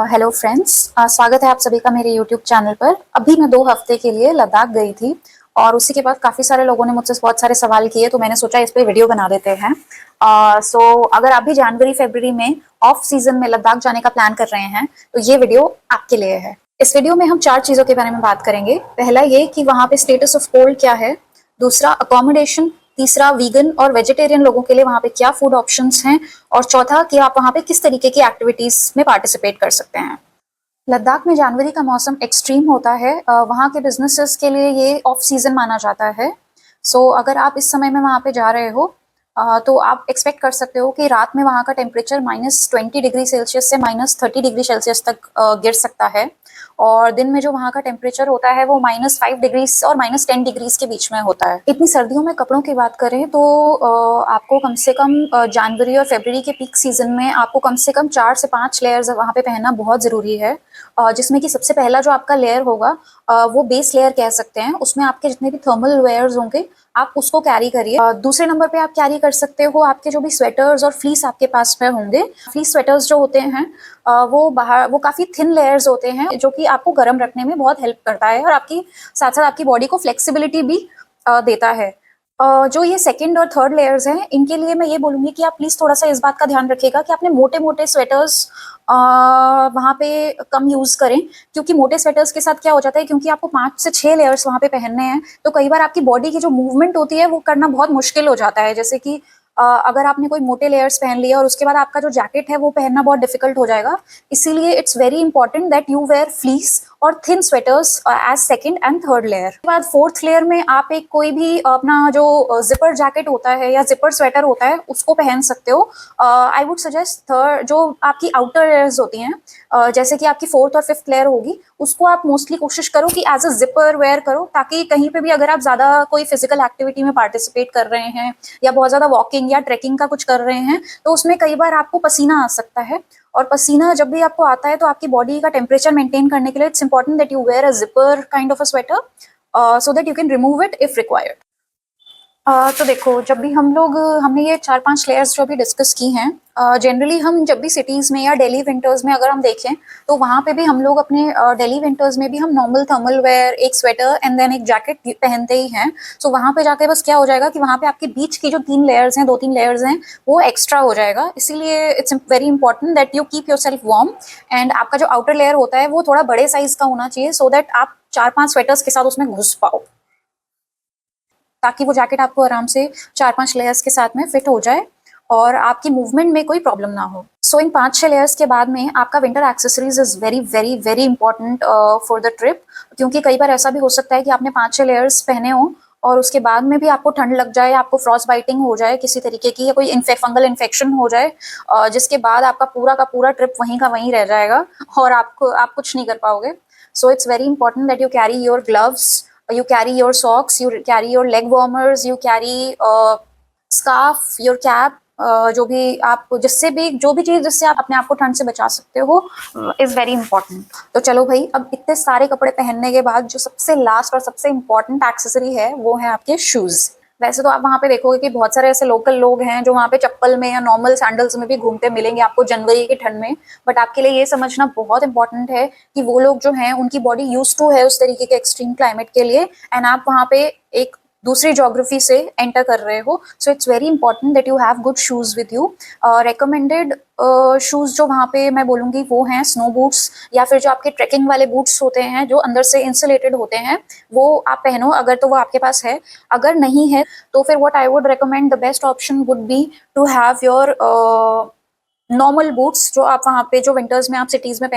Hello friends, स्वागत है आप सभी का मेरे यूट्यूब चैनल पर। अभी मैं 2 हफ्ते के लिए लद्दाख गई थी और उसी के बाद काफ़ी सारे लोगों ने मुझसे बहुत सारे सवाल किए, तो मैंने सोचा इस पे वीडियो बना देते हैं। अगर आप भी जनवरी फरवरी में ऑफ सीजन में लद्दाख जाने का प्लान कर रहे हैं तो ये वीडियो आपके लिए है। इस वीडियो में हम 4 चीज़ों के बारे में बात करेंगे। पहला ये कि वहाँ पे स्टेटस ऑफ कोल्ड क्या है, दूसरा अकोमोडेशन, तीसरा वीगन और वेजिटेरियन लोगों के लिए वहाँ पे क्या फूड ऑप्शंस हैं, और चौथा कि आप वहाँ पे किस तरीके की एक्टिविटीज में पार्टिसिपेट कर सकते हैं। लद्दाख में जनवरी का मौसम एक्सट्रीम होता है। वहाँ के बिजनेसेस के लिए ये ऑफ सीजन माना जाता है। अगर आप इस समय में वहाँ पे जा रहे हो तो आप एक्सपेक्ट कर सकते हो कि रात में वहाँ का टेम्परेचर -20 डिग्री सेल्सियस से -30 डिग्री सेल्सियस तक गिर सकता है, और दिन में जो वहाँ का टेम्परेचर होता है वो -5 डिग्रीज और -10 डिग्रीज के बीच में होता है। इतनी सर्दियों में कपड़ों की बात करें तो आपको कम से कम जनवरी और फरवरी के पीक सीजन में आपको कम से कम 4 से 5 लेयर्स वहाँ पे पहनना बहुत ज़रूरी है। जिसमें कि सबसे पहला जो आपका लेयर होगा वो बेस लेयर कह सकते हैं। उसमें आपके जितने भी थर्मल वेयर्स होंगे आप उसको कैरी करिए। दूसरे नंबर पे आप कैरी कर सकते हो आपके जो भी स्वेटर्स और फ्लीस आपके पास में होंगे। फ्लीस स्वेटर्स जो होते हैं वो काफ़ी थिन लेयर्स होते हैं जो कि आपको गर्म रखने में बहुत हेल्प करता है और आपकी साथ साथ आपकी बॉडी को फ्लेक्सिबिलिटी भी देता है। जो ये सेकंड और थर्ड लेयर्स हैं इनके लिए मैं ये बोलूँगी कि आप प्लीज़ थोड़ा सा इस बात का ध्यान रखिएगा कि आपने मोटे मोटे स्वेटर्स वहाँ पे कम यूज़ करें, क्योंकि मोटे स्वेटर्स के साथ क्या हो जाता है, क्योंकि आपको 5 से 6 लेयर्स वहाँ पे पहनने हैं तो कई बार आपकी बॉडी की जो मूवमेंट होती है वो करना बहुत मुश्किल हो जाता है। जैसे कि अगर आपने कोई मोटे लेयर्स पहन लिए और उसके बाद आपका जो जैकेट है वो पहनना बहुत डिफिकल्ट हो जाएगा। इसीलिए it's very important that you wear fleece और thin sweaters as second and third layer. उसके बाद फोर्थ लेयर में आप एक कोई भी अपना जो जिपर जैकेट होता है या जिपर स्वेटर होता है उसको पहन सकते हो। आई वुड सजेस्ट थर्ड जो आपकी आउटर लेयर्स होती हैं, जैसे कि आपकी फोर्थ और फिफ्थ लेयर होगी, उसको आप मोस्टली कोशिश करो कि एज अ जिपर वेयर करो, ताकि कहीं पे भी अगर आप ज़्यादा कोई फिजिकल एक्टिविटी में पार्टिसिपेट कर रहे हैं या बहुत ज़्यादा वॉकिंग या ट्रैकिंग का कुछ कर रहे हैं तो उसमें कई बार आपको पसीना आ सकता है, और पसीना जब भी आपको आता है तो आपकी बॉडी का टेम्परेचर मेंटेन करने के लिए it's important that you wear a zipper kind of a sweater so that you can remove it if required. तो देखो, जब भी हमने ये 4-5 लेयर्स जो अभी डिस्कस की हैं, जनरली हम जब भी सिटीज़ में या दिल्ली विंटर्स में अगर हम देखें तो वहाँ पे भी हम लोग अपने दिल्ली विंटर्स में भी हम नॉर्मल थर्मल वेयर, एक स्वेटर एंड देन एक जैकेट पहनते ही हैं। वहाँ पे जाके बस क्या हो जाएगा कि वहाँ पे आपके बीच की जो 3 लेयर्स हैं, 2-3 लेयर्स हैं, वो एक्स्ट्रा हो जाएगा। इसीलिए it's very important that you keep your self warm, and आपका जो आउटर लेयर होता है वो थोड़ा बड़े साइज का होना चाहिए सो दैट आप 4-5 स्वेटर्स के साथ उसमें घुस पाओ, ताकि वो जैकेट आपको आराम से 4-5 लेयर्स के साथ में फिट हो जाए और आपकी मूवमेंट में कोई प्रॉब्लम ना हो। इन 5-6 लेयर्स के बाद में आपका winter accessories is very very very important for the trip, क्योंकि कई बार ऐसा भी हो सकता है कि आपने 5-6 लेयर्स पहने हों और उसके बाद में भी आपको ठंड लग जाए, आपको फ्रॉस्ट बाइटिंग हो जाए किसी तरीके की, या कोई फंगल इन्फेक्शन हो जाए, जिसके बाद आपका पूरा का पूरा ट्रिप वहीं का वहीं रह जाएगा और आप कुछ नहीं कर पाओगे। It's very important that you carry your gloves, you carry your socks, you carry your leg warmers, you carry scarf, your cap, जो भी चीज जिससे आप अपने आप को ठंड से बचा सकते हो इज वेरी इंपॉर्टेंट। तो चलो भाई, अब इतने सारे कपड़े पहनने के बाद जो सबसे लास्ट और सबसे इंपॉर्टेंट एक्सेसरी है वो है आपके शूज। वैसे तो आप वहाँ पे देखोगे कि बहुत सारे ऐसे लोकल लोग हैं जो वहाँ पे चप्पल में या नॉर्मल सैंडल्स में भी घूमते मिलेंगे आपको जनवरी की ठंड में, बट आपके लिए ये समझना बहुत इंपॉर्टेंट है कि वो लोग जो हैं उनकी बॉडी यूज टू है उस तरीके के एक्सट्रीम क्लाइमेट के लिए, एंड आप वहाँ पे एक दूसरी जोग्राफी से एंटर कर रहे हो। It's very important that you have good shoes with you. Recommended shoes जो वहाँ पे मैं बोलूँगी वो हैं स्नो बूट्स, या फिर जो आपके ट्रैकिंग वाले बूट्स होते हैं जो अंदर से इंसुलेटेड होते हैं, वो आप पहनो अगर तो वो आपके पास है। अगर नहीं है तो फिर what I would recommend, the best option would be to have your normal boots, जो आप वहाँ पे जो विंटर्स में आप सिटीज़ में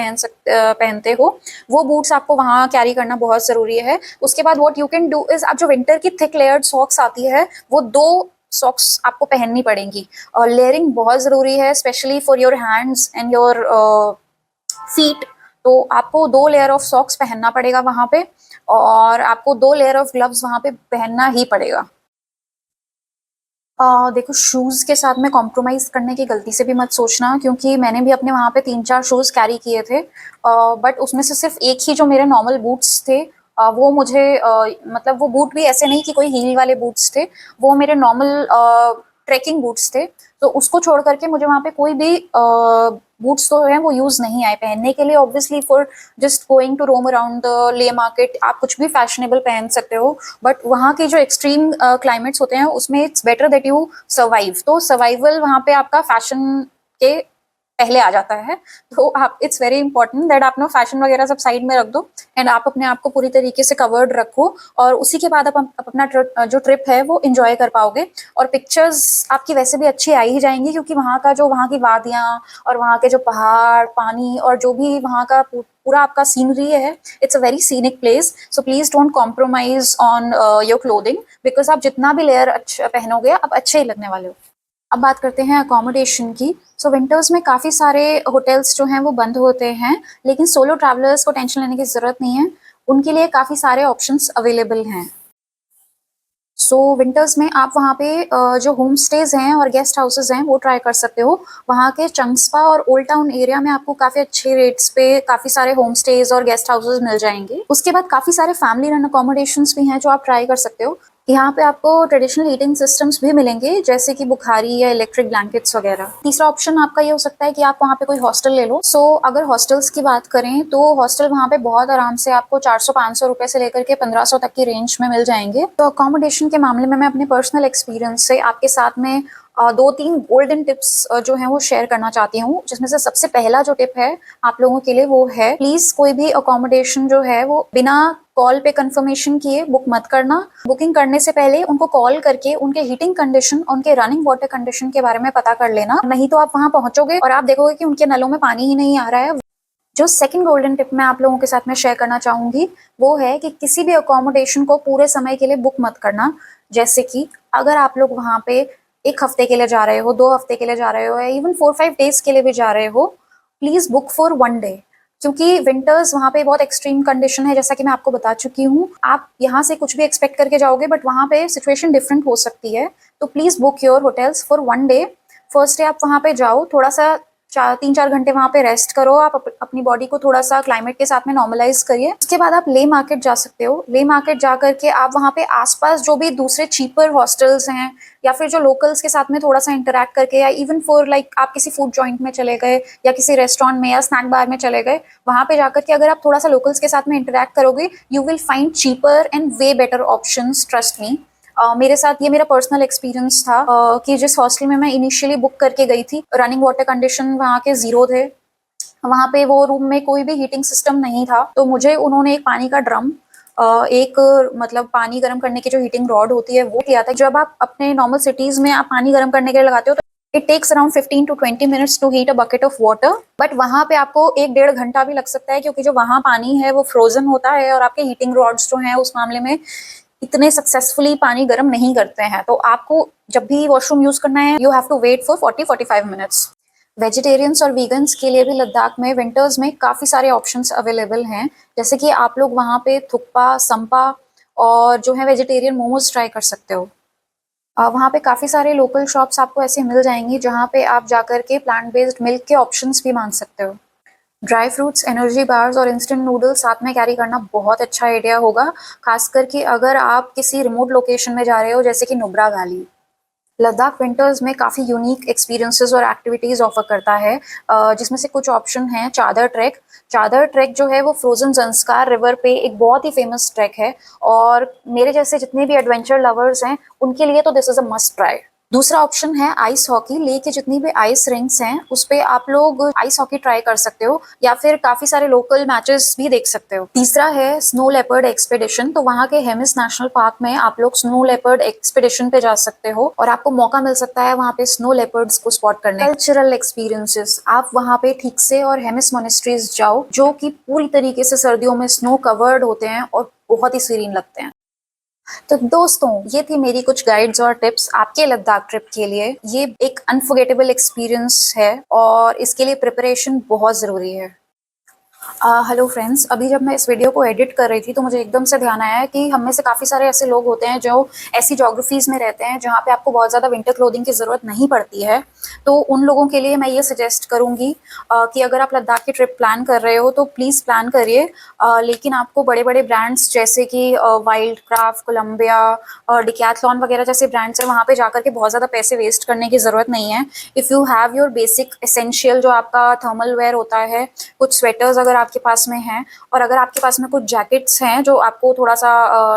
पहनते हो, वो बूट्स आपको वहाँ कैरी करना बहुत ज़रूरी है। उसके बाद what you can do is, आप जो विंटर की थिक लेयर्ड सॉक्स आती है वो 2 सॉक्स आपको पहननी पड़ेंगी, और लेयरिंग बहुत ज़रूरी है specially for your hands and your feet. तो आपको 2 लेयर ऑफ सॉक्स पहनना पड़ेगा वहाँ पे, और आपको 2 लेयर ऑफ ग्लव्स वहाँ पे पहनना ही पड़ेगा। देखो, शूज़ के साथ में कॉम्प्रोमाइज़ करने की गलती से भी मत सोचना, क्योंकि मैंने भी अपने वहाँ पे 3-4 शूज़ कैरी किए थे, बट उसमें से सिर्फ एक ही जो मेरे नॉर्मल बूट्स थे, वो मुझे मतलब वो बूट भी ऐसे नहीं कि कोई हील वाले बूट्स थे, वो मेरे नॉर्मल ट्रैकिंग बूट्स थे, तो उसको छोड़ करके मुझे वहाँ पे कोई भी बूट्स तो हैं वो यूज़ नहीं आए पहनने के लिए। Obviously for just going to roam around the Leh market आप कुछ भी फैशनेबल पहन सकते हो, बट वहाँ के जो एक्सट्रीम क्लाइमेट्स होते हैं उसमें it's better that you survive. तो सर्वाइवल वहाँ पे आपका फैशन के पहले आ जाता है। तो आप इट्स वेरी इंपॉर्टेंट दैट आप ना फैशन वगैरह सब साइड में रख दो एंड आप अपने आप को पूरी तरीके से कवर्ड रखो, और उसी के बाद आप अपना जो ट्रिप है वो इंजॉय कर पाओगे। और पिक्चर्स आपकी वैसे भी अच्छी आ ही जाएंगी, क्योंकि वहाँ की वादियाँ और वहाँ के जो पहाड़, पानी और जो भी वहाँ का पूरा आपका सीनरी है, it's a very scenic place. So please don't compromise on your clothing, because आप जितना भी लेयर पहनोगे आप अच्छे ही लगने वाले हो। अब बात करते हैं अकोमोडेशन की। सो विंटर्स में काफ़ी सारे होटल्स जो हैं वो बंद होते हैं, लेकिन सोलो ट्रैवलर्स को टेंशन लेने की ज़रूरत नहीं है, उनके लिए काफ़ी सारे ऑप्शंस अवेलेबल हैं। सो विंटर्स में आप वहाँ पे जो होम स्टेज हैं और गेस्ट हाउसेज हैं वो ट्राई कर सकते हो। वहाँ के चंग्सपा और ओल्ड टाउन एरिया में आपको काफ़ी अच्छे रेट्स पे काफ़ी सारे होम स्टेज और गेस्ट हाउसेज मिल जाएंगे। उसके बाद काफ़ी सारे फैमिली रन अकोमोडेशंस भी हैं जो आप ट्राई कर सकते हो। यहाँ पे आपको ट्रेडिशनल हीटिंग सिस्टम्स भी मिलेंगे, जैसे कि बुखारी या इलेक्ट्रिक ब्लैंकेट्स वगैरह। तीसरा ऑप्शन आपका ये हो सकता है कि आप वहाँ पे कोई हॉस्टल ले लो। सो अगर हॉस्टल्स की बात करें तो हॉस्टल वहाँ पे बहुत आराम से आपको 400-500 रुपए से लेकर के 1500 तक की रेंज में मिल जाएंगे। तो अकोमोडेशन के मामले में मैं अपने पर्सनल एक्सपीरियंस से आपके साथ में 2-3 गोल्डन टिप्स जो हैं वो शेयर करना चाहती हूँ, जिसमें से सबसे पहला जो टिप है आप लोगों के लिए वो है, प्लीज कोई भी अकोमोडेशन जो है वो बिना कॉल पे कंफर्मेशन किए बुक मत करना। बुकिंग करने से पहले उनको कॉल करके उनके हीटिंग कंडीशन, उनके रनिंग वाटर कंडीशन के बारे में पता कर लेना, नहीं तो आप वहां पहुंचोगे और आप देखोगे कि उनके नलों में पानी ही नहीं आ रहा है। जो सेकंड गोल्डन टिप मैं आप लोगों के साथ में शेयर करना चाहूंगी वो है कि किसी भी अकोमोडेशन को पूरे समय के लिए बुक मत करना। जैसे कि अगर आप लोग वहां पे 1 हफ्ते के लिए जा रहे हो, 2 हफ्ते के लिए जा रहे हो, या इवन 4-5 डेज के लिए भी जा रहे हो, प्लीज बुक फॉर 1 डे, क्योंकि विंटर्स वहाँ पे बहुत एक्सट्रीम कंडीशन है, जैसा कि मैं आपको बता चुकी हूँ। आप यहाँ से कुछ भी एक्सपेक्ट करके जाओगे बट वहाँ पे सिचुएशन डिफरेंट हो सकती है। तो please book your hotels for 1 day. First day आप वहाँ पे जाओ, थोड़ा सा 3-4 घंटे वहाँ पे रेस्ट करो, आप अपनी बॉडी को थोड़ा सा क्लाइमेट के साथ में नॉर्मलाइज करिए। उसके बाद आप ले मार्केट जा सकते हो। ले मार्केट जा करके आप वहाँ पे आसपास जो भी दूसरे चीपर हॉस्टल्स हैं या फिर जो लोकल्स के साथ में थोड़ा सा इंटरेक्ट करके, या इवन फॉर लाइक आप किसी फूड जॉइंट में चले गए या किसी रेस्टोरेंट में या स्नैक बार में चले गए, वहाँ पे जाकर के अगर आप थोड़ा सा लोकल्स के साथ में इंटरेक्ट करोगे, you will find cheaper and way better options, trust me. मेरे साथ ये मेरा पर्सनल एक्सपीरियंस था कि जिस हॉस्टल में मैं इनिशियली बुक करके गई थी, रनिंग वाटर कंडीशन वहाँ के 0 थे। वहाँ पे वो रूम में कोई भी हीटिंग सिस्टम नहीं था, तो मुझे उन्होंने एक पानी का ड्रम, एक मतलब पानी गर्म करने की जो हीटिंग रॉड होती है वो किया था। जब आप अपने नॉर्मल सिटीज में आप पानी गर्म करने के लिए लगाते हो तो it takes around 15 to 20 minutes to heat a bucket of water, but वहाँ पे आपको 1-1.5 घंटा भी लग सकता है, क्योंकि जो वहाँ पानी है वो फ्रोजन होता है और आपके हीटिंग रॉड्स जो हैं उस मामले में इतने सक्सेसफुली पानी गर्म नहीं करते हैं। तो आपको जब भी वॉशरूम यूज करना है, you have to wait for 40-45 minutes. Vegetarians और वीगन्स के लिए भी लद्दाख में विंटर्स में काफ़ी सारे ऑप्शंस अवेलेबल हैं, जैसे कि आप लोग वहाँ पे थुक्पा, संपा और जो है वेजिटेरियन मोमोज ट्राई कर सकते हो। वहाँ पे काफ़ी सारे लोकल शॉप्स आपको ऐसे मिल जाएंगी जहाँ पे आप जाकर के प्लांट बेस्ड मिल्क के ऑप्शंस भी मांग सकते हो। ड्राई फ्रूट्स, एनर्जी बार्स और इंस्टेंट नूडल्स साथ में कैरी करना बहुत अच्छा आइडिया होगा, खासकर कि अगर आप किसी रिमोट लोकेशन में जा रहे हो, जैसे कि नुब्रा वैली। लद्दाख विंटर्स में काफ़ी यूनिक एक्सपीरियंसेस और एक्टिविटीज़ ऑफर करता है, जिसमें से कुछ ऑप्शन हैं। चादर ट्रैक। चादर ट्रैक जो है वो फ्रोजन जंस्कार रिवर पे एक बहुत ही फेमस ट्रैक है, और मेरे जैसे जितने भी एडवेंचर लवर्स हैं उनके लिए तो this is a must try. दूसरा ऑप्शन है आइस हॉकी। ले के जितनी भी आइस रिंक्स हैं उस पे आप लोग आइस हॉकी ट्राई कर सकते हो, या फिर काफी सारे लोकल मैचेस भी देख सकते हो। तीसरा है स्नो लेपर्ड एक्सपेडिशन। तो वहाँ के हेमिस नेशनल पार्क में आप लोग स्नो लेपर्ड एक्सपेडिशन पे जा सकते हो और आपको मौका मिल सकता है वहाँ पे स्नो लेपर्ड्स को स्पॉट करने। कल्चरल एक्सपीरियंसेस, आप वहाँ पे ठीक से और हेमिस मोनेस्ट्रीज जाओ जो कि पूरी तरीके से सर्दियों में स्नो कवर्ड होते हैं और बहुत ही सीरीन लगते हैं। तो दोस्तों, ये थी मेरी कुछ गाइड्स और टिप्स आपके लद्दाख ट्रिप के लिए। ये एक अनफॉरगेटेबल एक्सपीरियंस है और इसके लिए प्रिपरेशन बहुत ज़रूरी है। हेलो फ्रेंड्स, अभी जब मैं इस वीडियो को एडिट कर रही थी तो मुझे एकदम से ध्यान आया कि हम में से काफ़ी सारे ऐसे लोग होते हैं जो ऐसी जोग्राफीज़ में रहते हैं जहाँ पे आपको बहुत ज़्यादा विंटर क्लोथिंग की ज़रूरत नहीं पड़ती है। तो उन लोगों के लिए मैं ये सजेस्ट करूँगी कि अगर आप लद्दाख की ट्रिप प्लान कर रहे हो तो प्लीज़ प्लान करिए, लेकिन आपको बड़े-बड़े ब्रांड्स जैसे कि वाइल्ड क्राफ्ट, कोलंबिया और डिकैथलॉन वगैरह जैसे ब्रांड्स हैं, वहाँ पे जाकर के बहुत ज़्यादा पैसे वेस्ट करने की ज़रूरत नहीं है। If you have your basic essential जो आपका थर्मल वेयर होता है, कुछ स्वेटर्स अगर आपके पास में हैं और अगर आपके पास में कुछ जैकेट्स हैं जो आपको थोड़ा-सा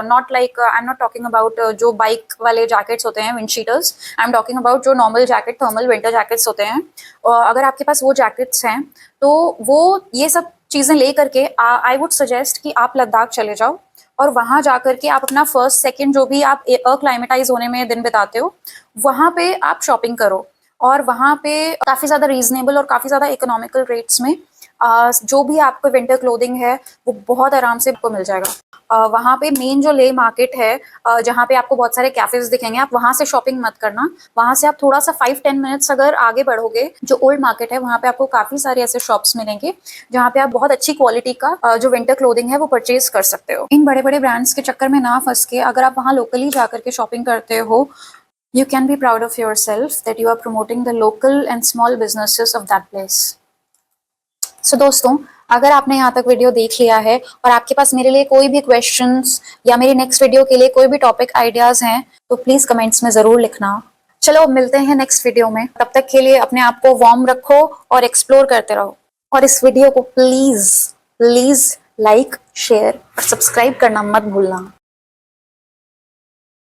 not like I am not talking about जो बाइक वाले जैकेट्स होते हैं, wind cheaters. I am talking about जो normal jacket, thermal winter jackets होते हैं। अगर आपके पास वो जैकेट्स हैं, तो वो ये सब चीज़ें ले करके आई वुड सजेस्ट कि आप लद्दाख चले जाओ और वहाँ जाकर के आप अपना फर्स्ट, सेकंड जो भी आप अक्लाइमेटाइज़ होने में दिन बिताते हो, वहाँ पे आप शॉपिंग करो और वहाँ पे काफ़ी ज़्यादा रीज़नेबल और काफ़ी ज़्यादा इकोनॉमिकल रेट्स में जो भी आपको विंटर क्लोथिंग है वो बहुत आराम से आपको मिल जाएगा। वहाँ पे मेन जो ले मार्केट है, जहाँ पे आपको बहुत सारे कैफ़ेज़ दिखेंगे, आप वहाँ से शॉपिंग मत करना। वहाँ से आप थोड़ा-सा 5-10 मिनट्स अगर आगे बढ़ोगे, जो ओल्ड मार्केट है, वहाँ पे आपको काफ़ी सारे ऐसे शॉप्स मिलेंगे, जहाँ पे आप बहुत अच्छी क्वालिटी का जो विंटर क्लोथिंग है वो परचेज़ कर सकते हो। इन बड़े-बड़े ब्रांड्स के चक्कर में ना फँस के अगर आप वहाँ लोकली जाकर के शॉपिंग करते हो, you can be proud of yourself that you are promoting the local and small businesses of that place. So दोस्तों, अगर आपने यहाँ तक वीडियो देख लिया है और आपके पास मेरे लिए कोई भी क्वेश्चंस या मेरी नेक्स्ट वीडियो के लिए कोई भी टॉपिक आइडियाज हैं तो प्लीज कमेंट्स में जरूर लिखना। चलो अब मिलते हैं नेक्स्ट वीडियो में, तब तक के लिए अपने आप को वार्म रखो और एक्सप्लोर करते रहो और इस वीडियो को प्लीज प्लीज लाइक, शेयर और सब्सक्राइब करना मत भूलना।